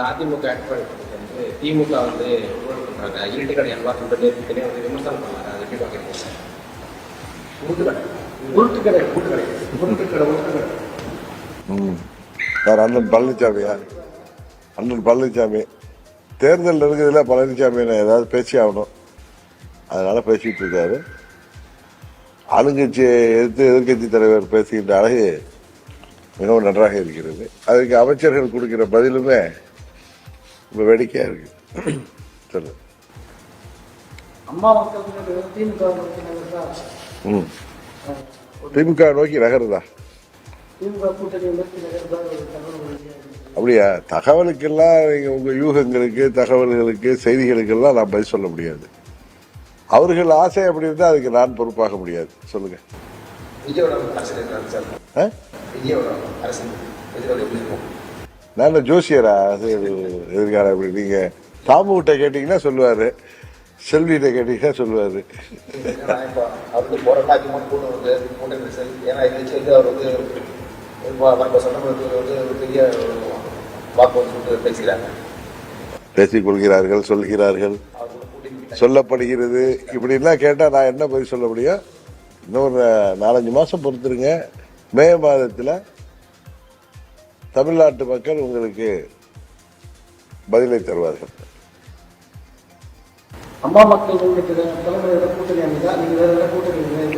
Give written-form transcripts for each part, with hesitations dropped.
அதிமுக திமுக வந்து இருட்டு கடை அல்வா சொல்லிட்டு வந்து விமர்சனம் பண்ணாங்க. அதை எப்படி பார்க்குறீங்க? சார் அண்ணன் பழனிசாமியா? அண்ணன் பழனிசாமி தேர்தல் இருக்குதுல, பழனிசாமி ஏதாவது பேசி ஆகணும், அதனால பேசிட்டு இருக்காரு. ஆளுங்கட்சியை எதிர்த்து எதிர்கட்சி தலைவர் பேசுகின்ற அழகு மிகவும் நன்றாக இருக்கிறது. அதுக்கு அமைச்சர்கள் கொடுக்கிற பதிலுமே ரொம்ப வேடிக்கையா இருக்கு. சொல்லு. திமுக நோக்கி நகருதா? அப்படியா? தகவலுக்கெல்லாம் நீங்க உங்க யூகங்களுக்கு, தகவல்களுக்கு, செய்திகளுக்கெல்லாம் நான் பதில் சொல்ல முடியாது. அவர்கள் ஆசை அப்படி இருந்தா அதுக்கு நான் பொறுப்பாக முடியாது. சொல்லுங்க. நான் ஜோசியரா? எதிர்காலம் எப்படி? நீங்க தாமு கிட்ட கேட்டீங்கன்னா சொல்லுவாரு, செல்விகிட்ட கேட்டீங்கன்னா சொல்லுவாரு. பேசிக் கொள்கிறார்கள், சொல்கிறார்கள், சொல்லப்படுகிறது. இப்படிலாம் கேட்டா நான் என்ன பதில் சொல்ல முடியும்? இன்னொரு 4-5 மாசம் பொறுத்துருங்க. மே மாதத்துல தமிழ்நாட்டு மக்கள் உங்களுக்கு பதிலை தருவார்கள்.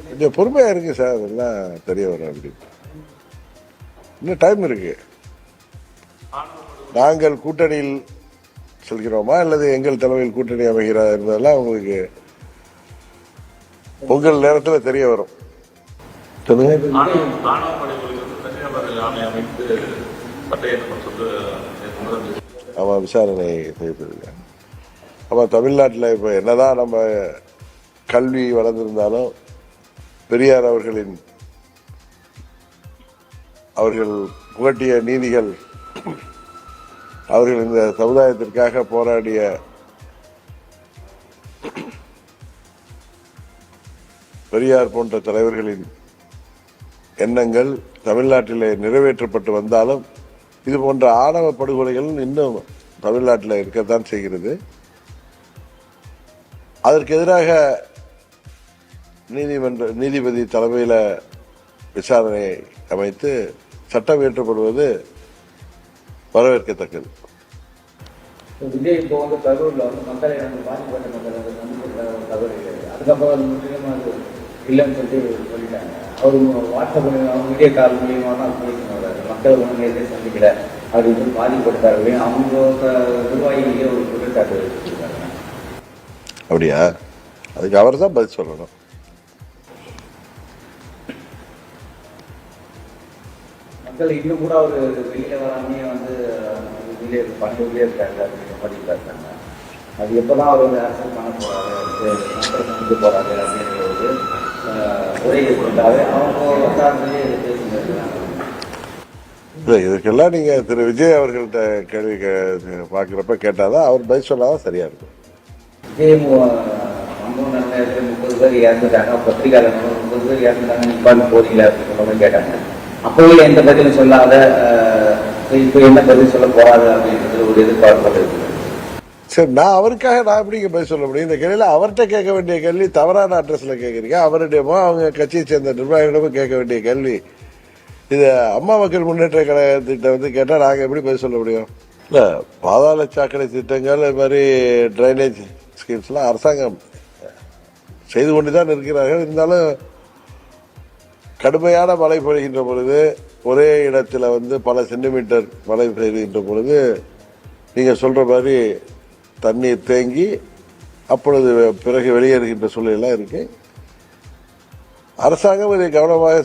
கொஞ்சம் பொறுமையா இருக்கு சார், எல்லாம் தெரிய வரும். அப்படி இன்னும் டைம் இருக்கு. நாங்கள் கூட்டணியில் சொல்கிறோமா அல்லது எங்கள் தலைமையில் கூட்டணி அமைகிறதா என்பதெல்லாம் உங்களுக்கு உங்கள் நேரத்தில் தெரிய வரும். ஆமா, விசாரணை செய்திருக்காங்க. ஆமா, தமிழ்நாட்டில் இப்ப என்னதான் நம்ம கல்வி வளர்ந்திருந்தாலும் பெரியார் அவர்கள் புகட்டிய நீதிகள், அவர்கள் இந்த சமுதாயத்திற்காக போராடிய பெரியார் போன்ற தலைவர்களின் எண்ணங்கள் தமிழ்நாட்டிலே நிறைவேற்றப்பட்டு வந்தாலும் இது போன்ற ஆணவ படுகொலைகள் இன்னும் தமிழ்நாட்டில் இருக்கத்தான் செய்கிறது. அதற்கு எதிராக நீதிபதி தலைமையில் விசாரணை அமைத்து சட்டம் இயற்றப்படுவது வரவேற்கத்தக்கது. விஜய் இப்போ வந்து கரூர்ல வந்து மக்களை பாதிக்கப்பட்ட மக்கள் தவறு அதுக்கப்புறம் இல்லைன்னு சொல்லிட்டாங்க. அவர் வாட்ஸ்அப் அவங்க வீடியோ கால் மூலியமா தான் பேசினார். மக்கள் ஒன்று சந்திக்கல அப்படின்னு பாதிக்கப்பட்டாரு. அவங்க நிர்வாகிகளே ஒரு குற்றச்சாட்டு வச்சிருக்காங்க. அப்படியா? அதுக்கு அவர் தான் பதில் சொல்லணும். மக்கள் இன்னும் கூட ஒரு வெளியில வராமே வந்து பணியிலே இருக்காங்க அப்படின்ற மாதிரி இருக்காங்க. அது எப்பதான் அவர் வந்து அரசியல் பண்ண போறாரு, மக்கள் சந்திக்க போறாரு அப்படின்ற ஒரு உரை இருந்தாவே அவங்க வட்டாரத்திலே பேசியிருக்காங்க. இல்லை, இதுக்கெல்லாம் நீங்க திரு விஜய் அவர்கள்ட்ட கேள்வி பார்க்குறப்ப கேட்டாதான் அவர் பதில் சொன்னாதான் சரியா இருக்கும். விஜய் 30 பேர் இறந்துட்டாங்க, பத்திரிகையாளர் 30 பேர் இறந்துட்டாங்க, நிப்பான்னு போறீங்களா அப்படின்னு கேட்டாங்க. அப்பவே எந்த பதிலும் சொல்லாத இப்ப என்ன பதில் சொல்ல போறாது அப்படின்றது ஒரு எதிர்பார்ப்பு இருக்கு. சரி, நான் அவருக்காக நான் எப்படிங்க பதில் சொல்ல முடியும்? இந்த கேள்வியில அவர்கிட்ட கேட்க வேண்டிய கேள்வி தவறான அட்ரஸ்ல கேட்கறீங்க. அவருடையமோ அவங்க கட்சியை சேர்ந்த நிர்வாகிகளிடமோ கேட்க வேண்டிய கேள்வி. இது அம்மா மக்கள் முன்னேற்ற கழகத்திட்ட வந்து கேட்டா நாங்க எப்படி பதில் சொல்ல முடியும்? இல்ல, பாதாள சாக்கடை திட்டங்கள், இது மாதிரி டிரைனேஜ் ஸ்கீம்ஸ் எல்லாம் அரசாங்கம் செய்து கொண்டுதான் இருக்கிறார்கள். இருந்தாலும் கடுமையான மழை பொழிகின்ற பொழுது, ஒரே இடத்துல வந்து பல சென்டிமீட்டர் மழை பெய்கின்ற பொழுது நீங்க சொல்ற மாதிரி தண்ணீர் தேங்கி அப்பொழுது பிறகு வெளியேறுகின்ற சூழ்நிலை இருக்கு. அரசாங்கம் இதை கவனமாக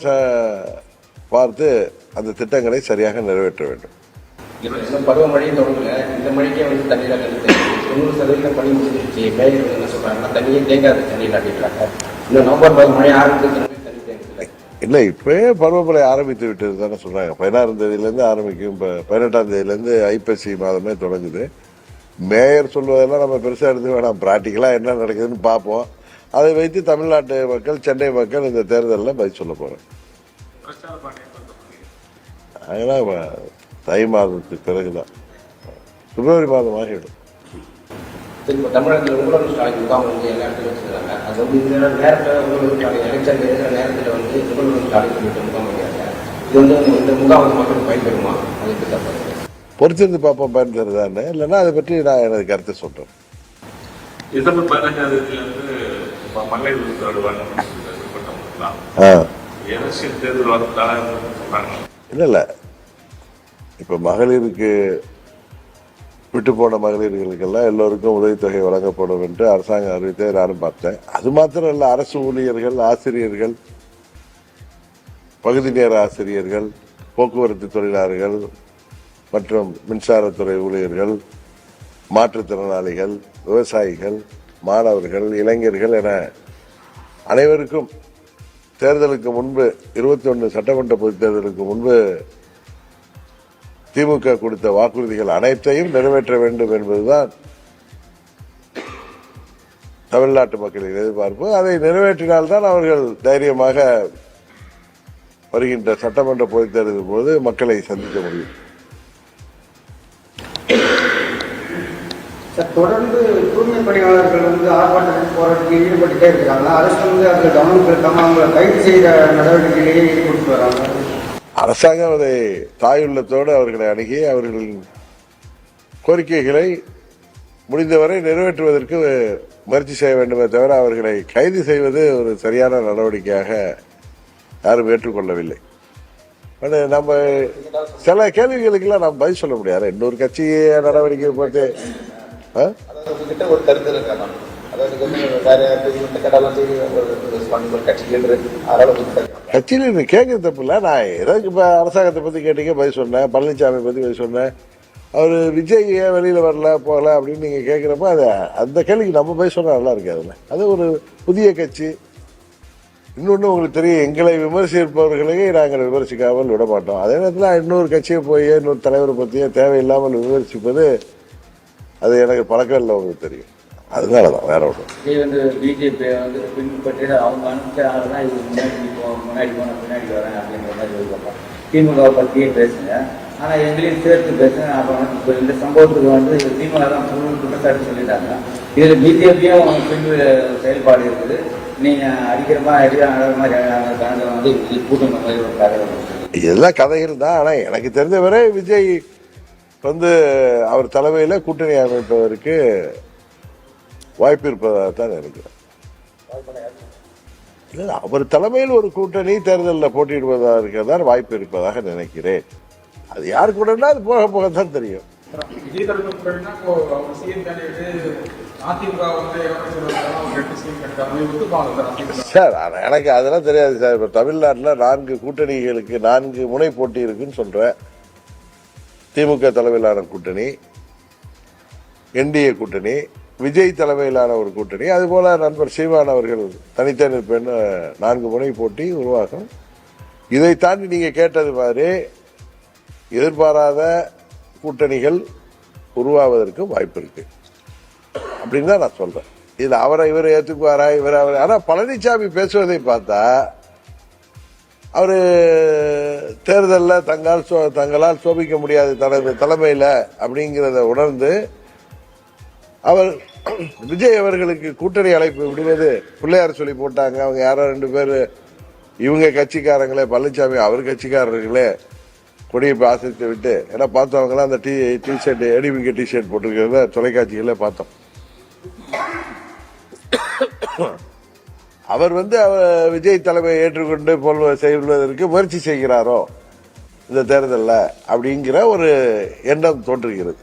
பார்த்து அந்த திட்டங்களை சரியாக நிறைவேற்ற வேண்டும். பருவமழையும் தொடங்கல, இந்த மழைக்கே வந்து தண்ணீர் 90% பணி முடிஞ்சிருச்சு. மேயர்கள் என்ன சொல்றாங்கன்னா தண்ணியே தேங்காது தண்ணீர் அப்படின்றாங்க. இந்த நவம்பர் மழை ஆரம்பிச்சு இல்லை, இப்பவே பருவமழை ஆரம்பித்து விட்டது தானே சொல்றாங்க. 16ஆம் தேதியிலேருந்து ஆரம்பிக்கும். இப்போ 18ஆம் தேதியிலேருந்து ஐப்பசி மாதமே தொடங்குது. மேயர் சொல்வதெல்லாம் நம்ம பெருசாக எடுத்து வேணாம், பிராக்டிக்கலாக என்ன நடக்குதுன்னு பார்ப்போம். அதை வைத்து தமிழ்நாட்டு மக்கள், சென்னை மக்கள் இந்த தேர்தலில் பதில் சொல்ல போறேன். அதெல்லாம் தை மாதத்துக்கு பிறகுதான். பிப்ரவரி மாதம் ஆகிவிடும். சரி, இப்போ தமிழகத்தில் உங்களோட ஸ்டாலின் முகாம் வந்து எல்லா இடத்துலையும் வச்சுருக்காங்க. அது வந்து இந்த நேரத்தில் உங்களோட ஸ்டாலின் எலெக்ஷன் இருக்கிற நேரத்தில் வந்து உங்களோட ஸ்டாலின் சொல்லிட்டு முகாம் வைக்கிறாங்க. இது வந்து இந்த முகாம் வந்து மக்களுக்கு பயன்பெறுமா? அது எப்படி சார் பாருங்க? பொறுத்திருந்து பார்ப்போம் பயன் தருதான்னு. இல்லைன்னா அதை பற்றி நான் எனது கருத்தை சொல்றேன். டிசம்பர் 15ஆம் தேதியிலிருந்து மகளிர் விருது எலெக்ஷன் தேர்தல் வரதுனால சொன்னாங்க. இல்ல இப்ப மகளிருக்கு விட்டு போன மகளிர்களுக்கெல்லாம் எல்லோருக்கும் உதவித்தொகை வழங்கப்படும் என்று அரசாங்கம் அறிவித்ததை நானும் பார்த்தேன். அது மாத்திரம் இல்ல, அரசு ஊழியர்கள், ஆசிரியர்கள், பகுதி நேர ஆசிரியர்கள், போக்குவரத்து தொழிலாளர்கள் மற்றும் மின்சாரத்துறை ஊழியர்கள், மாற்றுத்திறனாளிகள், விவசாயிகள், மாணவர்கள், இளைஞர்கள் என அனைவருக்கும் தேர்தலுக்கு முன்பு 21 சட்டமன்ற பொதுத் தேர்தலுக்கு முன்பு திமுக கொடுத்த வாக்குறுதிகள் அனைத்தையும் நிறைவேற்ற வேண்டும் என்பதுதான் தமிழ்நாட்டு மக்களின் எதிர்பார்ப்பு. அதை நிறைவேற்றினால்தான் அவர்கள் தைரியமாக வருகின்ற சட்டமன்ற பொதுத் தேர்தலின் போது மக்களை சந்திக்க முடியும். தொடர்ந்து தூய்மை பணியாளர்கள் வந்து ஆர்ப்பாட்டத்தில் போராட்டத்தில் ஈடுபட்டுட்டே இருக்கிறாங்க. அரசு வந்து அதில் கவனம் செலுத்தாம அவங்களை கைது செய்த நடவடிக்கையிலேயே ஈடுபட்டு வராங்க. அரசாங்கம் அதை தாயுள்ளத்தோடு அவர்களை அணுகி அவர்களின் கோரிக்கைகளை முடிந்தவரை நிறைவேற்றுவதற்கு முயற்சி செய்ய வேண்டுமே தவிர அவர்களை கைது செய்வது ஒரு சரியான நடவடிக்கையாக யாரும் ஏற்றுக்கொள்ளவில்லை. நம்ம சில கேள்விகளுக்கெல்லாம் நாம் பதில் சொல்ல முடியாது. இன்னொரு கட்சி நடவடிக்கை பார்த்து உங்ககிட்ட ஒரு கருத்து இருக்காங்க. கட்சியில கேட்கறது தப்பு இல்ல. நான் ஏதாவது இப்ப அரசாங்கத்தை பத்தி கேட்டீங்க பதில் சொன்னேன், பழனிசாமி பத்தி பதில் சொன்னேன். அவரு விஜய் ஏன் வெளியில வரல போகல அப்படின்னு நீங்க கேட்கிறப்ப அது அந்த கேள்விக்கு நம்ம பதில் சொன்னா நல்லா இருக்காதுல்ல. அது ஒரு புதிய கட்சி. இன்னொன்னு உங்களுக்கு தெரியும், எங்களை விமர்சிப்பவர்களையே நாங்கள் விமர்சிக்காமல் விட மாட்டோம். அதே நேரத்தில் இன்னொரு கட்சியை போய் இன்னொரு தலைவரை பத்தியே தேவையில்லாமல் விமர்சிப்பது அது எனக்கு பழக்கம் இல்லை, உங்களுக்கு தெரியும். அதனாலதான் வேற ஒன்று. இது வந்து பிஜேபி வந்து பின்பற்றி அவங்க அனுப்பிச்ச ஆள் தான் இது முன்னாடி போன பின்னாடி வரேன் அப்படிங்கிற மாதிரி சொல்லுவாங்க. திமுக பற்றியே பேசுங்க, ஆனா எங்களையும் சேர்த்து பேசுங்க. அப்புறம் இப்போ இந்த சம்பவத்துக்கு வந்து திமுக தான் குற்றச்சாட்டு சொல்லிட்டாங்க. இதுல பிஜேபியும் பின்பு செயல்பாடு இருக்குது. நீங்க அடிக்கிற மாதிரி அடிக்கிற மாதிரி கணக்கில் வந்து கூட்டம் மாதிரி ஒரு கதை. இதெல்லாம் கதைகள் தான். ஆனா எனக்கு தெரிந்தவரை விஜய் வந்து அவர் தலைமையில கூட்டணி அமைப்பதற்கு வாய்ப்பு இருப்பதாகத்தான் இருக்கிறார். அவர் தலைமையில் ஒரு கூட்டணி தேர்தலில் போட்டியிடுவதற்கு தான் வாய்ப்பு இருப்பதாக நினைக்கிறேன். அது யாரு கூடனா அது போக போகத்தான் தெரியும். சார் எனக்கு அதெல்லாம் தெரியாது சார். இப்ப தமிழ்நாட்டில் 4 கூட்டணிகளுக்கு 4 முனை போட்டி இருக்குன்னு சொல்றேன். திமுக தலைமையிலான கூட்டணி, என்டிஏ கூட்டணி, விஜய் தலைமையிலான ஒரு கூட்டணி, அதுபோல நண்பர் சீமான் அவர்கள் தனித்தனி 4 முனை போட்டி உருவாகும். இதை தாண்டி நீங்க கேட்டது மாதிரி எதிர்பாராத கூட்டணிகள் உருவாவதற்கு வாய்ப்பு இருக்கு அப்படின்னு தான் நான் சொல்றேன். இதுல அவரை இவரை ஏத்துக்குவாரா இவரை அவரை. ஆனா பழனிசாமி பேசுவதை பார்த்தா அவரு தேர்தலில் தங்களால் சோபிக்க முடியாது தனது தலைமையில அப்படிங்கிறத உணர்ந்து அவர் விஜய் அவர்களுக்கு கூட்டணி அழைப்பு விடுவது பிள்ளையார் சொல்லி போட்டாங்க. அவங்க யாரோ 2 பேர் இவங்க கட்சிக்காரங்களே, பழனிசாமி அவர் கட்சிக்காரர்களே கொடியை ஆசிரித்து விட்டு, ஏன்னா பார்த்தவங்களாம் அந்த டிஷர்ட் ஏடிபிகே டிஷர்ட் போட்டிருக்கிறத தொலைக்காட்சிகள பார்த்தோம். அவர் வந்து விஜய் தலைமையை ஏற்றுக்கொண்டு செய்வதற்கு முயற்சி செய்கிறாரோ இந்த தேர்தலில் அப்படிங்கிற ஒரு எண்ணம் தோன்றுகிறது.